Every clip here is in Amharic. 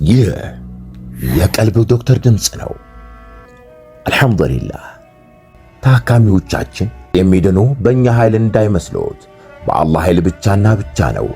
ይህ የቀልብ ዶክተር ድምጽ ነው። አልሐምዱሊላህ ታካሚዎቻችን የሚድኑ በእኛ ኃይል እንዳይመስሎት በአላህ ኃይል ብቻና ብቻ ነው።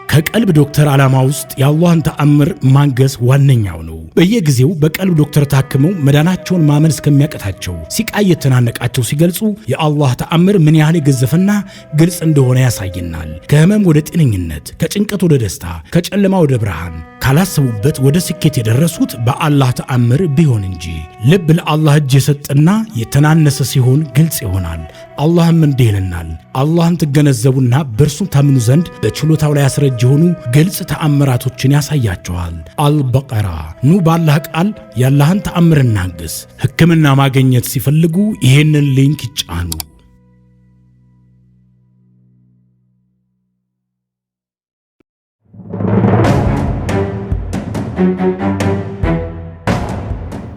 ከቀልብ ዶክተር ዓላማ ውስጥ የአላህን ተአምር ማንገስ ዋነኛው ነው። በየጊዜው በቀልብ ዶክተር ታክመው መዳናቸውን ማመን እስከሚያቀታቸው ሲቃይ የተናነቃቸው ሲገልጹ የአላህ ተአምር ምን ያህል የገዘፈና ግልጽ እንደሆነ ያሳየናል። ከህመም ወደ ጤነኝነት፣ ከጭንቀት ወደ ደስታ፣ ከጨለማ ወደ ብርሃን፣ ካላሰቡበት ወደ ስኬት የደረሱት በአላህ ተአምር ቢሆን እንጂ። ልብ ለአላህ እጅ የሰጠና የተናነሰ ሲሆን ግልጽ ይሆናል። አላህም እንዲህ ይለናል፣ አላህን ትገነዘቡና በእርሱ ታምኑ ዘንድ በችሎታው ላይ ያስረጅ የሆኑ ግልጽ ተአምራቶችን ያሳያቸዋል። አልበቀራ። ኑ ባላህ ቃል ያላህን ተአምር እናግስ። ሕክምና ማግኘት ሲፈልጉ ይሄንን ሊንክ ይጫኑ።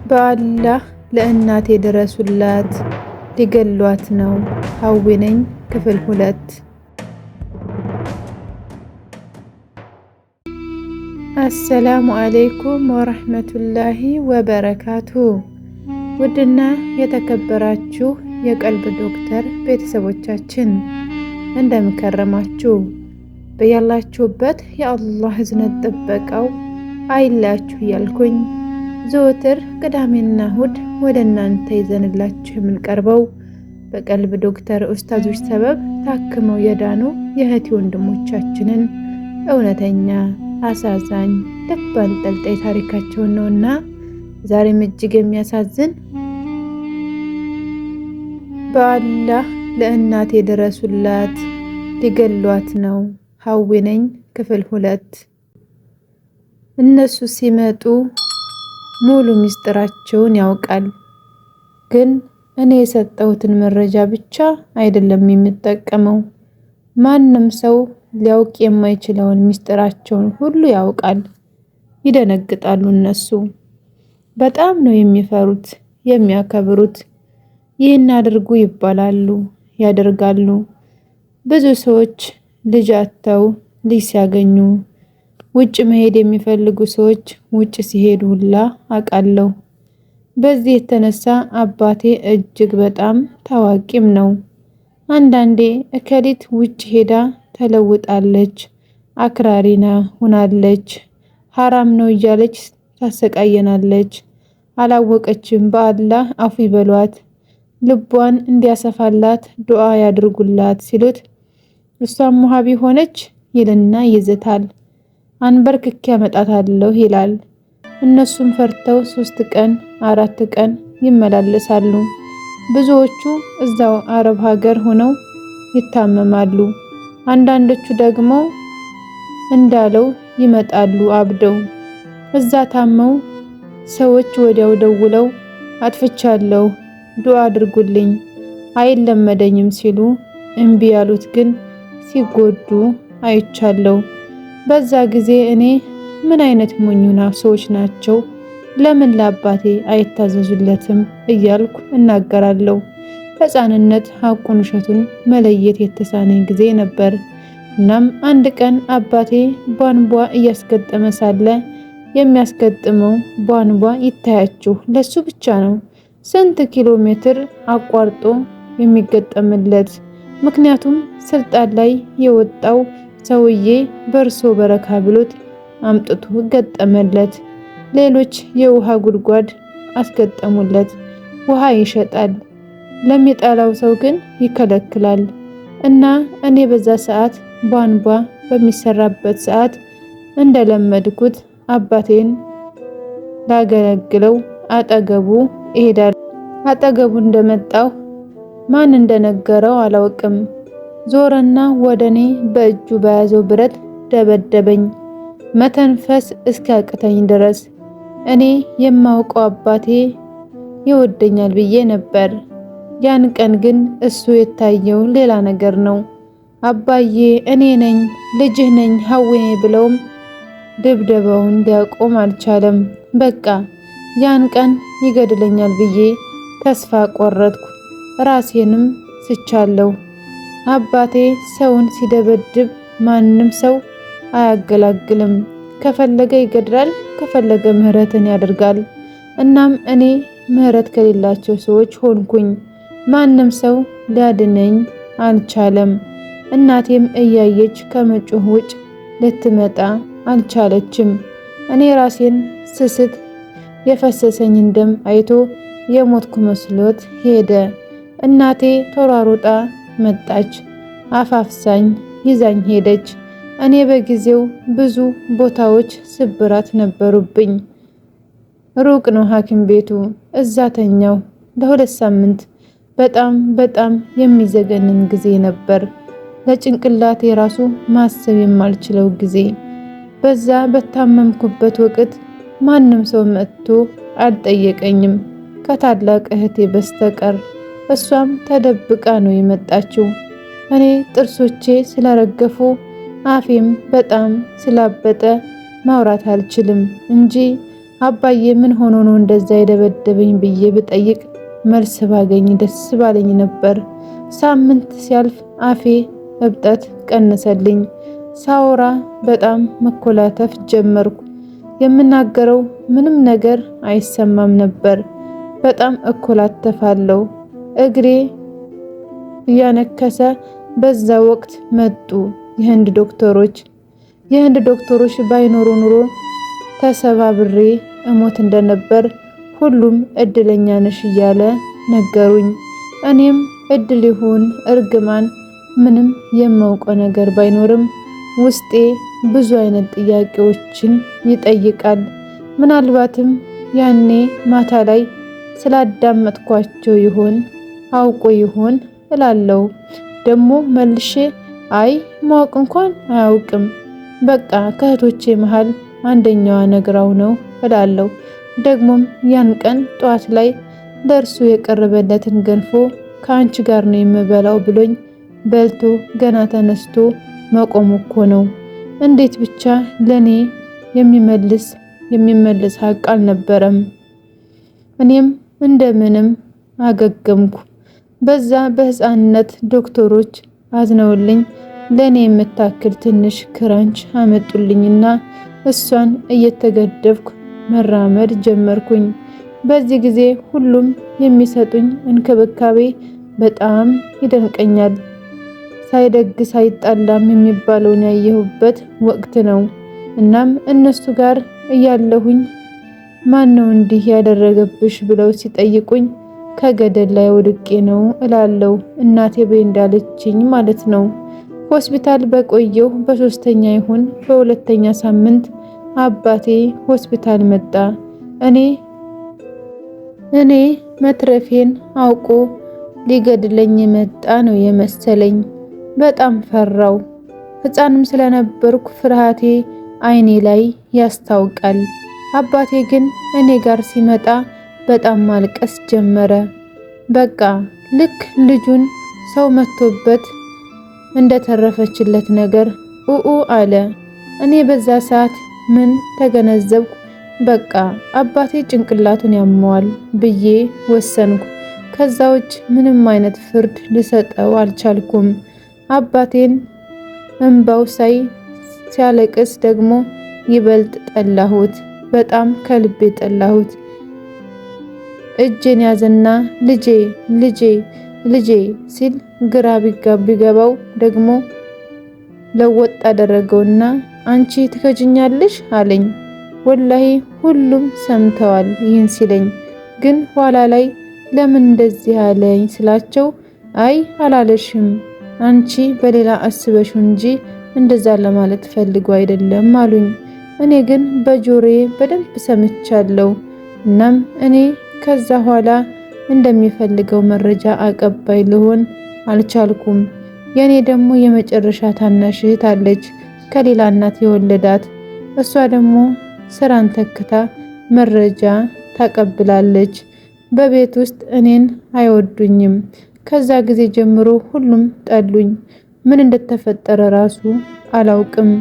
በአላህ ለእናቴ ድረሱላት ሊገሏት ነው። ሀዊ ነኝ ክፍል 2። አሰላሙ አለይኩም ወራህመቱላሂ ወበረካቱ። ውድና የተከበራችሁ የቀልብ ዶክተር ቤተሰቦቻችን እንደምከረማችሁ፣ በያላችሁበት የአላህ እዝነት ጥበቃው አይላችሁ እያልኩኝ ዘወትር ቅዳሜና እሁድ ወደ እናንተ ይዘንላችሁ የምንቀርበው በቀልብ ዶክተር ኡስታዞች ሰበብ ታክመው የዳኑ የእህት ወንድሞቻችንን እውነተኛ አሳዛኝ ልብ አንጠልጣይ ታሪካቸውን ነውና ዛሬም እጅግ የሚያሳዝን በአላህ ለእናቴ ድረሱላት ሊገሏት ነው። ሀዊ ነኝ ክፍል 2። እነሱ ሲመጡ ሙሉ ሚስጥራቸውን ያውቃል። ግን እኔ የሰጠሁትን መረጃ ብቻ አይደለም የሚጠቀመው። ማንም ሰው ሊያውቅ የማይችለውን ሚስጥራቸውን ሁሉ ያውቃል። ይደነግጣሉ። እነሱ በጣም ነው የሚፈሩት፣ የሚያከብሩት። ይህን አድርጉ ይባላሉ፣ ያደርጋሉ። ብዙ ሰዎች ልጅ አጥተው ልጅ ሲያገኙ፣ ውጭ መሄድ የሚፈልጉ ሰዎች ውጭ ሲሄዱ ሁላ አውቃለሁ። በዚህ የተነሳ አባቴ እጅግ በጣም ታዋቂም ነው። አንዳንዴ እከሊት ውጭ ሄዳ ተለውጣለች፣ አክራሪና ሆናለች፣ ሐራም ነው እያለች ታሰቃየናለች። አላወቀችም፣ በአላህ አፉ ይበሏት፣ ልቧን እንዲያሰፋላት ዱዓ ያድርጉላት ሲሉት እሷም ሙሃቢ ሆነች ይልና ይዝታል። አንበርክኬ ያመጣታለሁ ይላል። እነሱም ፈርተው 3 ቀን 4 ቀን ይመላለሳሉ። ብዙዎቹ እዛው አረብ ሀገር ሆነው ይታመማሉ። አንዳንዶቹ ደግሞ እንዳለው ይመጣሉ አብደው። እዛ ታመው ሰዎች ወዲያው ደውለው አጥፍቻለሁ ዱዓ አድርጉልኝ አይለመደኝም ሲሉ እምቢ ያሉት ግን ሲጎዱ አይቻለሁ። በዛ ጊዜ እኔ ምን አይነት ሞኙና ሰዎች ናቸው፣ ለምን ለአባቴ አይታዘዙለትም እያልኩ እናገራለሁ። ሕፃንነት ሐቁን ውሸቱን መለየት የተሳነኝ ጊዜ ነበር። እናም አንድ ቀን አባቴ ቧንቧ እያስገጠመ ሳለ የሚያስገጥመው ቧንቧ ይታያችሁ ለሱ ብቻ ነው፣ ስንት ኪሎ ሜትር አቋርጦ የሚገጠምለት። ምክንያቱም ስልጣን ላይ የወጣው ሰውዬ በርሶ በረካ ብሎት አምጥቶ ገጠመለት። ሌሎች የውሃ ጉድጓድ አስገጠሙለት። ውሃ ይሸጣል፣ ለሚጠላው ሰው ግን ይከለክላል። እና እኔ በዛ ሰዓት ቧንቧ በሚሰራበት ሰዓት እንደለመድኩት አባቴን ላገለግለው አጠገቡ እሄዳለሁ። አጠገቡ እንደመጣው ማን እንደነገረው አላውቅም። ዞረና ወደኔ በእጁ በያዘው ብረት ደበደበኝ፣ መተንፈስ እስኪያቅተኝ ድረስ። እኔ የማውቀው አባቴ ይወደኛል ብዬ ነበር። ያን ቀን ግን እሱ የታየው ሌላ ነገር ነው። አባዬ እኔ ነኝ ልጅህ ነኝ ሀዊ ብለውም ድብደባውን ሊያቆም አልቻለም። በቃ ያን ቀን ይገድለኛል ብዬ ተስፋ ቆረጥኩ። ራሴንም ስቻለሁ። አባቴ ሰውን ሲደበድብ ማንም ሰው አያገላግልም። ከፈለገ ይገድላል፣ ከፈለገ ምህረትን ያደርጋል። እናም እኔ ምህረት ከሌላቸው ሰዎች ሆንኩኝ። ማንም ሰው ሊያድነኝ አልቻለም። እናቴም እያየች ከመጮህ ውጭ ልትመጣ አልቻለችም። እኔ ራሴን ስስት የፈሰሰኝን ደም አይቶ የሞትኩ መስሎት ሄደ። እናቴ ተሯሩጣ መጣች፣ አፋፍሳኝ ይዛኝ ሄደች። እኔ በጊዜው ብዙ ቦታዎች ስብራት ነበሩብኝ። ሩቅ ነው ሐኪም ቤቱ። እዛ ተኛው ለ2 ሳምንት። በጣም የሚዘገንን ጊዜ ነበር። ለጭንቅላቴ ራሱ ማሰብ የማልችለው ጊዜ። በዛ በታመምኩበት ወቅት ማንም ሰው መጥቶ አልጠየቀኝም ከታላቅ እህቴ በስተቀር። እሷም ተደብቃ ነው የመጣችው። እኔ ጥርሶቼ ስለረገፉ አፌም በጣም ስላበጠ ማውራት አልችልም እንጂ አባዬ ምን ሆኖ ነው እንደዛ የደበደበኝ ብዬ ብጠይቅ መልስ ባገኝ ደስ ባለኝ ነበር። ሳምንት ሲያልፍ አፌ እብጠት ቀነሰልኝ። ሳወራ በጣም መኮላተፍ ጀመርኩ። የምናገረው ምንም ነገር አይሰማም ነበር። በጣም እኮላተፋለሁ። እግሬ እያነከሰ በዛ ወቅት መጡ የህንድ ዶክተሮች። የህንድ ዶክተሮች ባይኖሩ ኑሮ ተሰባብሬ እሞት እንደነበር ሁሉም እድለኛ ነሽ እያለ ነገሩኝ። እኔም እድል ይሁን እርግማን ምንም የማውቀው ነገር ባይኖርም ውስጤ ብዙ አይነት ጥያቄዎችን ይጠይቃል። ምናልባትም ያኔ ማታ ላይ ስላዳመጥኳቸው ይሆን አውቆ ይሆን እላለሁ። ደግሞ መልሼ አይ ማወቅ እንኳን አያውቅም፣ በቃ ከእህቶቼ መሃል አንደኛዋ ነግራው ነው እላለሁ። ደግሞም ያን ቀን ጠዋት ላይ ደርሶ የቀረበለትን ገንፎ ከአንቺ ጋር ነው የምበላው ብሎኝ በልቶ ገና ተነስቶ መቆሙ እኮ ነው። እንዴት ብቻ ለኔ የሚመልስ ሀቅ አልነበረም። እኔም እንደምንም አገገምኩ። በዛ በህፃንነት ዶክተሮች አዝነውልኝ ለኔ የምታክል ትንሽ ክራንች አመጡልኝና እሷን እየተገደብኩ መራመድ ጀመርኩኝ። በዚህ ጊዜ ሁሉም የሚሰጡኝ እንክብካቤ በጣም ይደንቀኛል። ሳይደግ ሳይጣላም የሚባለውን ያየሁበት ወቅት ነው። እናም እነሱ ጋር እያለሁኝ ማን ነው እንዲህ ያደረገብሽ ብለው ሲጠይቁኝ ከገደል ላይ ወድቄ ነው እላለሁ። እናቴ በይ እንዳለችኝ ማለት ነው። ሆስፒታል በቆየው በ3ኛ ይሁን በ2ኛ ሳምንት አባቴ ሆስፒታል መጣ። እኔ መትረፌን አውቆ ሊገድለኝ የመጣ ነው የመሰለኝ። በጣም ፈራው። ህፃንም ስለነበርኩ ፍርሃቴ አይኔ ላይ ያስታውቃል። አባቴ ግን እኔ ጋር ሲመጣ በጣም ማልቀስ ጀመረ። በቃ ልክ ልጁን ሰው መቶበት እንደተረፈችለት ነገር ኡኡ አለ። እኔ በዛ ሰዓት ምን ተገነዘብኩ? በቃ አባቴ ጭንቅላቱን ያመዋል ብዬ ወሰንኩ። ከዛ ውጭ ምንም አይነት ፍርድ ልሰጠው አልቻልኩም። አባቴን እንባው ሲያለቅስ ደግሞ ይበልጥ ጠላሁት። በጣም ከልቤ ጠላሁት። እጄን ያዘና ልጄ ልጄ ልጄ ሲል ግራ ቢገባው ደግሞ ለወጥ አደረገውና አንቺ ትከጅኛለሽ አለኝ። ወላሂ ሁሉም ሰምተዋል ይህን ሲለኝ። ግን ኋላ ላይ ለምን እንደዚህ አለኝ ስላቸው አይ አላለሽም፣ አንቺ በሌላ አስበሽው እንጂ እንደዛ ለማለት ፈልጎ አይደለም አሉኝ። እኔ ግን በጆሮዬ በደንብ ሰምቻለሁ። እናም እኔ ከዛ ኋላ እንደሚፈልገው መረጃ አቀባይ ልሆን አልቻልኩም። የኔ ደግሞ የመጨረሻ ታናሽ እህት አለች ከሌላ እናት የወለዳት። እሷ ደግሞ ስራን ተክታ መረጃ ታቀብላለች። በቤት ውስጥ እኔን አይወዱኝም። ከዛ ጊዜ ጀምሮ ሁሉም ጠሉኝ። ምን እንደተፈጠረ ራሱ አላውቅም።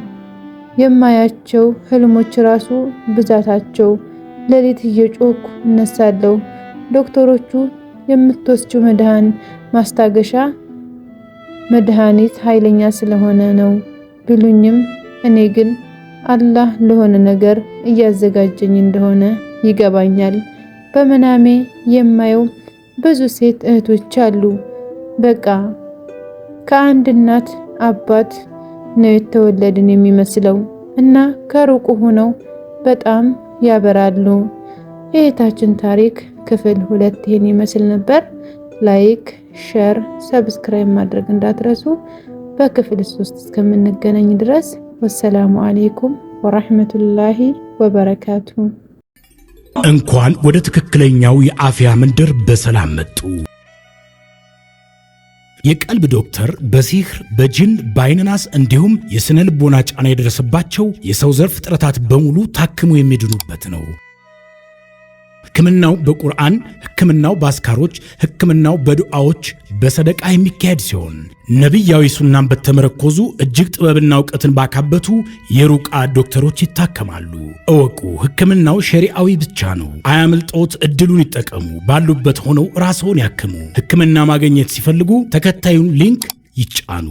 የማያቸው ህልሞች ራሱ ብዛታቸው። ሌሊት እየጮኩ እነሳለሁ። ዶክተሮቹ የምትወስጂው ማስታገሻ መድኃኒት ኃይለኛ ስለሆነ ነው ቢሉኝም እኔ ግን አላህ ለሆነ ነገር እያዘጋጀኝ እንደሆነ ይገባኛል። በመናሜ የማየው ብዙ ሴት እህቶች አሉ። በቃ ከአንድ እናት አባት ነው የተወለድን የሚመስለው እና ከሩቁ ሆነው በጣም ያበራሉ። የእህታችን ታሪክ ክፍል 2 ይሄን ይመስል ነበር። ላይክ፣ ሼር፣ ሰብስክራይብ ማድረግ እንዳትረሱ። በክፍል 3 እስከምንገናኝ ድረስ ወሰላሙ አለይኩም ወራህመቱላሂ ወበረካቱ። እንኳን ወደ ትክክለኛው የአፍያ መንደር በሰላም መጡ። የቀልብ ዶክተር በሲህር በጅን በአይንናስ እንዲሁም የስነ ልቦና ጫና የደረሰባቸው የሰው ዘር ፍጥረታት በሙሉ ታክመው የሚድኑበት ነው። ሕክምናው በቁርአን፣ ሕክምናው በአስካሮች፣ ሕክምናው በዱዓዎች በሰደቃ የሚካሄድ ሲሆን ነቢያዊ ሱናን በተመረኮዙ እጅግ ጥበብና እውቀትን ባካበቱ የሩቃ ዶክተሮች ይታከማሉ። እወቁ፣ ሕክምናው ሸሪዓዊ ብቻ ነው። አያምልጦት፣ እድሉን ይጠቀሙ። ባሉበት ሆነው ራስዎን ያክሙ። ሕክምና ማግኘት ሲፈልጉ ተከታዩን ሊንክ ይጫኑ።